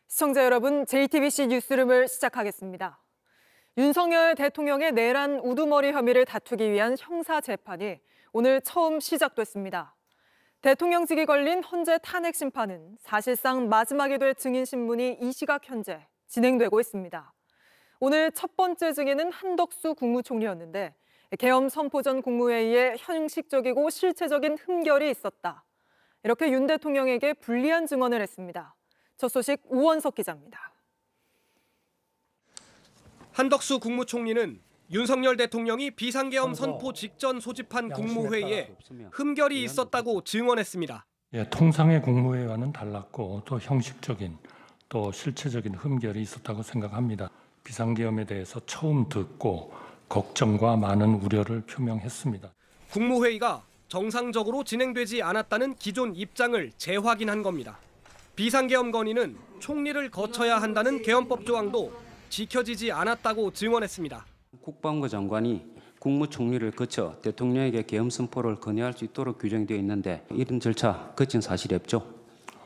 시청자 여러분, JTBC 뉴스룸을 시작하겠습니다. 윤석열 대통령의 내란 우두머리 혐의를 다투기 위한 형사 재판이 오늘 처음 시작됐습니다. 대통령직이 걸린 헌재 탄핵 심판은 사실상 마지막이 될 증인 신문이 이 시각 현재 진행되고 있습니다. 오늘 첫 번째 증인은 한덕수 국무총리였는데 계엄 선포 전 국무회의에 형식적이고 실체적인 흠결이 있었다. 이렇게 윤 대통령에게 불리한 증언을 했습니다. 첫 소식 오원석 기자입니다. 한덕수 국무총리는 윤석열 대통령이 비상계엄 선포 직전 소집한 국무회의에 흠결이 있었다고 증언했습니다. 통상의 국무회의와는 달랐고 또 형식적인 또 실체적인 흠결이 있었다고 생각합니다. 비상계엄에 대해서 처음 듣고 걱정과 많은 우려를 표명했습니다. 국무회의가 정상적으로 진행되지 않았다는 기존 입장을 재확인한 겁니다. 비상계엄 건의는 총리를 거쳐야 한다는 계엄법 조항도 지켜지지 않았다고 증언했습니다. 국방부 장관이 국무총리를 거쳐 대통령에게 계엄 선포를 건의할 수 있도록 규정되어 있는데 이런 절차 거친 사실이 없죠?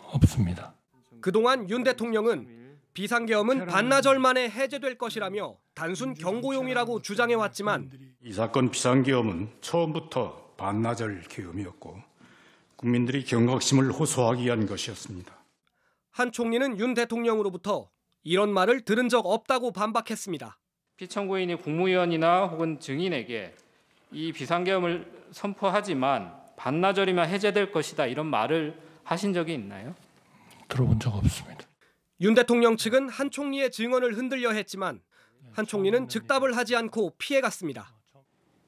없습니다. 그동안 윤 대통령은 비상계엄은 반나절 만에 해제될 것이라며 단순 경고용이라고 주장해왔지만 이 사건 비상계엄은 처음부터 반나절 계엄이었고 국민들이 경각심을 호소하기 위한 것이었습니다. 한 총리는 윤 대통령으로부터 이런 말을 들은 적 없다고 반박했습니다. 피청구인이 국무위원이나 혹은 증인에게 이 비상계엄을 선포하지만 반나절이면 해제될 것이다 이런 말을 하신 적이 있나요? 들어본 적 없습니다. 윤 대통령 측은 한 총리의 증언을 흔들려 했지만 한 총리는 즉답을 하지 않고 피해갔습니다.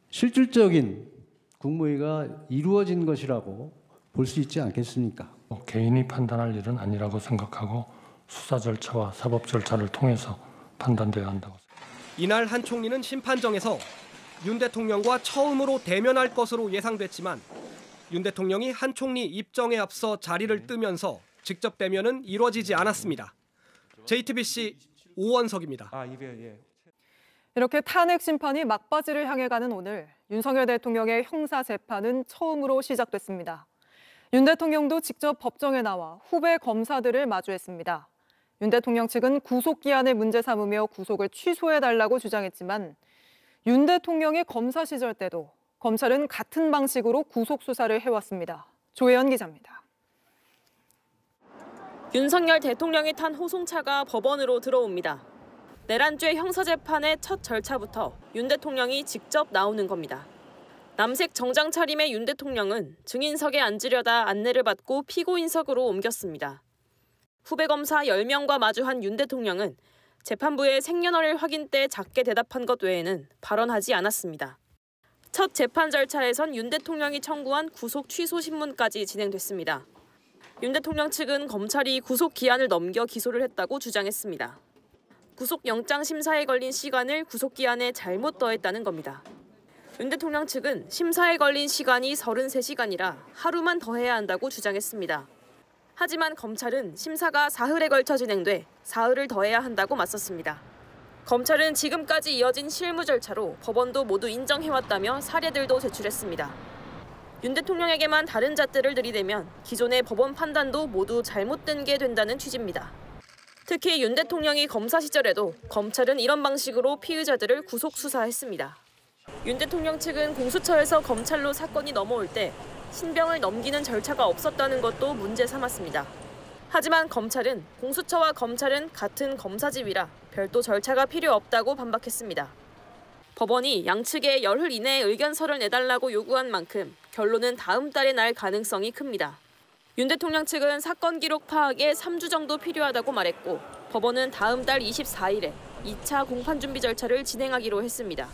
실질적인 국무회의가 이루어진 것이라고 볼 수 있지 않겠습니까? 개인이 판단할 일은 아니라고 생각하고 수사 절차와 사법 절차를 통해서 판단돼야 한다고 생각합니다. 이날 한 총리는 심판정에서 윤 대통령과 처음으로 대면할 것으로 예상됐지만 윤 대통령이 한 총리 입정에 앞서 자리를 뜨면서 직접 대면은 이루어지지 않았습니다. JTBC 오원석입니다. 이렇게 탄핵 심판이 막바지를 향해 가는 오늘 윤석열 대통령의 형사 재판은 처음으로 시작됐습니다. 윤 대통령도 직접 법정에 나와 후배 검사들을 마주했습니다. 윤 대통령 측은 구속기한을 문제 삼으며 구속을 취소해달라고 주장했지만 윤 대통령의 검사 시절 때도 검찰은 같은 방식으로 구속 수사를 해왔습니다. 조혜연 기자입니다. 윤석열 대통령이 탄 호송차가 법원으로 들어옵니다. 내란죄 형사재판의 첫 절차부터 윤 대통령이 직접 나오는 겁니다. 남색 정장 차림의 윤 대통령은 증인석에 앉으려다 안내를 받고 피고인석으로 옮겼습니다. 후배 검사 10명과 마주한 윤 대통령은 재판부의 생년월일 확인 때 작게 대답한 것 외에는 발언하지 않았습니다. 첫 재판 절차에선 윤 대통령이 청구한 구속 취소 신문까지 진행됐습니다. 윤 대통령 측은 검찰이 구속 기한을 넘겨 기소를 했다고 주장했습니다. 구속영장 심사에 걸린 시간을 구속 기한에 잘못 더했다는 겁니다. 윤 대통령 측은 심사에 걸린 시간이 33시간이라 하루만 더해야 한다고 주장했습니다. 하지만 검찰은 심사가 사흘에 걸쳐 진행돼 사흘을 더해야 한다고 맞섰습니다. 검찰은 지금까지 이어진 실무 절차로 법원도 모두 인정해왔다며 사례들도 제출했습니다. 윤 대통령에게만 다른 잣대를 들이대면 기존의 법원 판단도 모두 잘못된 게 된다는 취지입니다. 특히 윤 대통령이 검사 시절에도 검찰은 이런 방식으로 피의자들을 구속 수사했습니다. 윤 대통령 측은 공수처에서 검찰로 사건이 넘어올 때 신병을 넘기는 절차가 없었다는 것도 문제 삼았습니다. 하지만 검찰은 공수처와 검찰은 같은 검사직이라 별도 절차가 필요 없다고 반박했습니다. 법원이 양측에 열흘 이내에 의견서를 내달라고 요구한 만큼 결론은 다음 달에 날 가능성이 큽니다. 윤 대통령 측은 사건 기록 파악에 3주 정도 필요하다고 말했고 법원은 다음 달 24일에 2차 공판 준비 절차를 진행하기로 했습니다.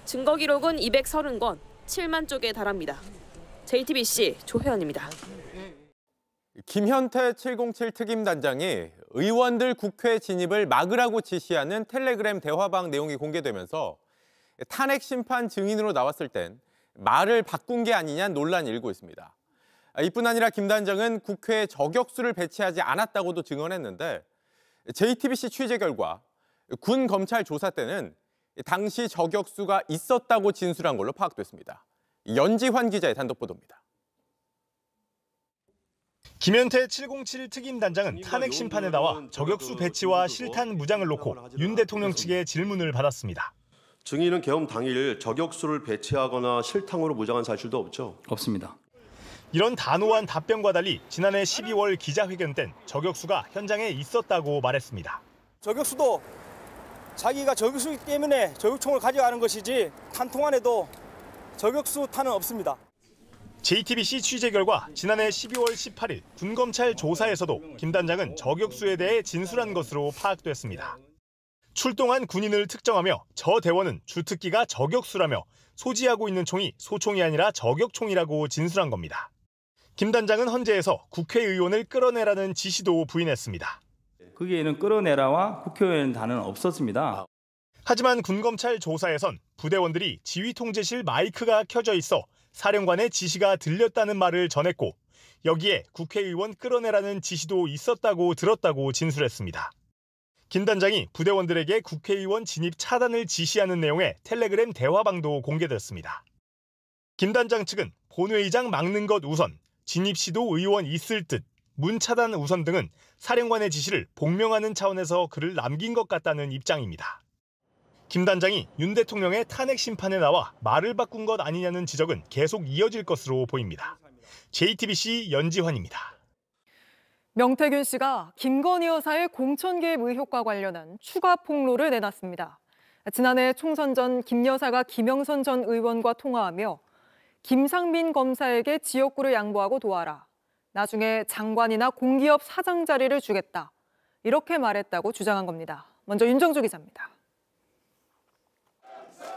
증거 기록은 230건, 7만 쪽에 달합니다. JTBC 조혜연입니다. 김현태 707 특임단장이 의원들 국회 진입을 막으라고 지시하는 텔레그램 대화방 내용이 공개되면서 탄핵 심판 증인으로 나왔을 땐 말을 바꾼 게 아니냐 논란이 일고 있습니다. 이뿐 아니라 김 단장은 국회에 저격수를 배치하지 않았다고도 증언했는데 JTBC 취재 결과 군 검찰 조사 때는 당시 저격수가 있었다고 진술한 걸로 파악됐습니다. 연지환 기자의 단독 보도입니다. 김현태 707 특임단장은 탄핵 심판에 나와 저격수 배치와 실탄 무장을 놓고 윤 대통령 측의 질문을 받았습니다. 증인은 계엄 당일 저격수를 배치하거나 실탄으로 무장한 사실도 없죠? 없습니다. 이런 단호한 답변과 달리 지난해 12월 기자회견 땐 저격수가 현장에 있었다고 말했습니다. 저격수도 자기가 저격수이기 때문에 저격총을 가져가는 것이지 탄통 안에도 저격수 탄은 없습니다. JTBC 취재 결과 지난해 12월 18일 군검찰 조사에서도 김 단장은 저격수에 대해 진술한 것으로 파악됐습니다. 출동한 군인을 특정하며 저 대원은 주특기가 저격수라며 소지하고 있는 총이 소총이 아니라 저격총이라고 진술한 겁니다. 김 단장은 헌재에서 국회의원을 끌어내라는 지시도 부인했습니다. 거기에는 끌어내라와 국회의원 단어는 없었습니다. 하지만 군검찰 조사에선 부대원들이 지휘통제실 마이크가 켜져 있어 사령관의 지시가 들렸다는 말을 전했고 여기에 국회의원 끌어내라는 지시도 있었다고 들었다고 진술했습니다. 김 단장이 부대원들에게 국회의원 진입 차단을 지시하는 내용의 텔레그램 대화방도 공개됐습니다. 김 단장 측은 본회의장 막는 것 우선, 진입 시도 의원 있을 듯, 문 차단 우선 등은 사령관의 지시를 복명하는 차원에서 글을 남긴 것 같다는 입장입니다. 김 단장이 윤 대통령의 탄핵 심판에 나와 말을 바꾼 것 아니냐는 지적은 계속 이어질 것으로 보입니다. JTBC 연지환입니다. 명태균 씨가 김건희 여사의 공천 개입 의혹과 관련한 추가 폭로를 내놨습니다. 지난해 총선 전 김 여사가 김영선 전 의원과 통화하며 김상민 검사에게 지역구를 양보하고 도와라. 나중에 장관이나 공기업 사장 자리를 주겠다. 이렇게 말했다고 주장한 겁니다. 먼저 윤정주 기자입니다.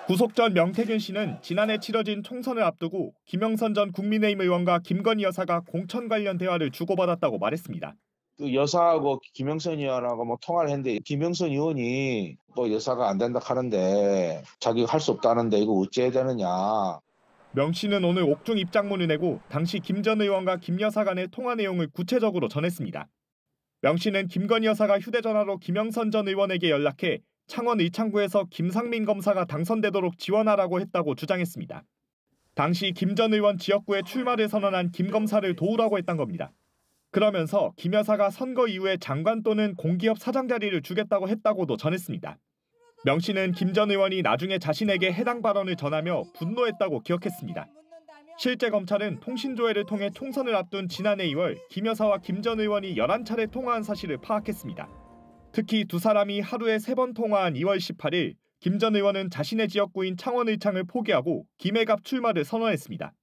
구속 전 명태균 씨는 지난해 치러진 총선을 앞두고 김영선 전 국민의힘 의원과 김건희 여사가 공천 관련 대화를 주고받았다고 말했습니다. 그 여사하고 김영선 의원하고 통화를 했는데 김영선 의원이 여사가 안 된다 하는데 자기가 할 수 없다는데 이거 어찌해야 되느냐. 명 씨는 오늘 옥중 입장문을 내고 당시 김 전 의원과 김 여사 간의 통화 내용을 구체적으로 전했습니다. 명 씨는 김건희 여사가 휴대전화로 김영선 전 의원에게 연락해 창원 의창구에서 김상민 검사가 당선되도록 지원하라고 했다고 주장했습니다. 당시 김 전 의원 지역구에 출마를 선언한 김 검사를 도우라고 했던 겁니다. 그러면서 김 여사가 선거 이후에 장관 또는 공기업 사장 자리를 주겠다고 했다고도 전했습니다. 명 씨는 김 전 의원이 나중에 자신에게 해당 발언을 전하며 분노했다고 기억했습니다. 실제 검찰은 통신조회를 통해 총선을 앞둔 지난해 2월 김 여사와 김 전 의원이 11차례 통화한 사실을 파악했습니다. 특히 두 사람이 하루에 3번 통화한 2월 18일 김 전 의원은 자신의 지역구인 창원 의창을 포기하고 김해갑 출마를 선언했습니다.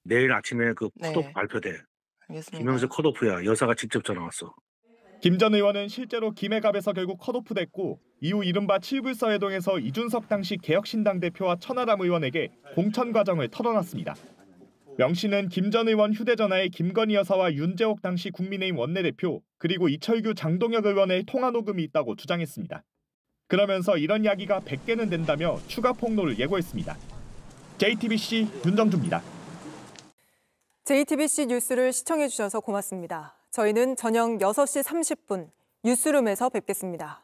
내일 아침에 그 컷오프 발표돼. 김영선 컷오프야. 여사가 직접 전화 왔어. 김 전 의원은 실제로 김해갑에서 결국 컷오프됐고 이후 이른바 칠불서 회동에서 이준석 당시 개혁신당 대표와 천하람 의원에게 공천 과정을 털어놨습니다. 명 씨는 김 전 의원 휴대전화에 김건희 여사와 윤재옥 당시 국민의힘 원내대표 그리고 이철규 장동혁 의원의 통화 녹음이 있다고 주장했습니다. 그러면서 이런 이야기가 100개는 된다며 추가 폭로를 예고했습니다. JTBC 윤정주입니다. JTBC 뉴스를 시청해 주셔서 고맙습니다. 저희는 저녁 6시 30분 뉴스룸에서 뵙겠습니다.